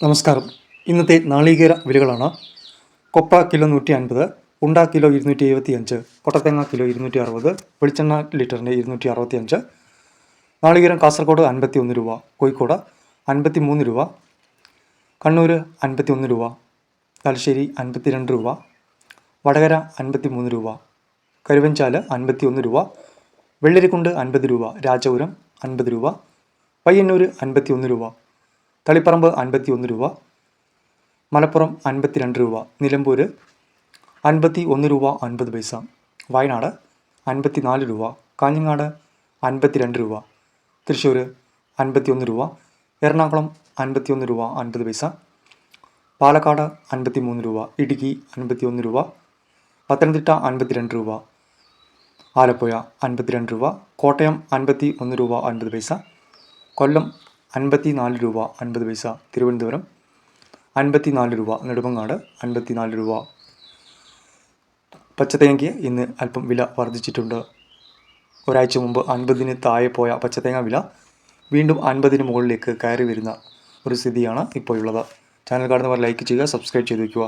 നമസ്കാരം. ഇന്നത്തെ നാളികേര വിലകളാണ്. കൊപ്പ കിലോ 150, ഉണ്ട കിലോ 275, കൊട്ടത്തേങ്ങ കിലോ 260, വെളിച്ചെണ്ണ ലിറ്ററിന് 265. നാളികേരം കാസർഗോഡ് 51 രൂപ, കോഴിക്കോട് 53 രൂപ, കണ്ണൂർ 51 രൂപ, തലശ്ശേരി 52 രൂപ, വടകര 53 രൂപ, കരുവഞ്ചാല് 51 രൂപ, വെള്ളരിക്കുണ്ട് 50 രൂപ, രാജപുരം 50 രൂപ, പയ്യന്നൂർ 51 രൂപ, തളിപ്പറമ്പ് 51 രൂപ, മലപ്പുറം 52 രൂപ, നിലമ്പൂർ 51 രൂപ 50 പൈസ, വയനാട് 54 രൂപ, കാഞ്ഞങ്ങാട് 52 രൂപ, തൃശ്ശൂർ 51 രൂപ, എറണാകുളം 51 രൂപ 50 പൈസ, പാലക്കാട് 53 രൂപ, ഇടുക്കി 51 രൂപ, പത്തനംതിട്ട 52 രൂപ, ആലപ്പുഴ 52 രൂപ, കോട്ടയം 51 രൂപ 50 പൈസ, കൊല്ലം 54 രൂപ 50 പൈസ, തിരുവനന്തപുരം 54 രൂപ, നെടുമങ്ങാട് 54 രൂപ. പച്ചത്തേങ്ങയ്ക്ക് ഇന്ന് അല്പം വില വർദ്ധിച്ചിട്ടുണ്ട്. ഒരാഴ്ച മുമ്പ് 50-ന് താഴെ പോയ പച്ചത്തേങ്ങ വില വീണ്ടും 50-ന് മുകളിലേക്ക് കയറി വരുന്ന ഒരു സ്ഥിതിയാണ് ഇപ്പോഴുള്ളത്. ചാനൽ കാണുന്നവർ ലൈക്ക് ചെയ്യുക, സബ്സ്ക്രൈബ് ചെയ്ത് വയ്ക്കുക.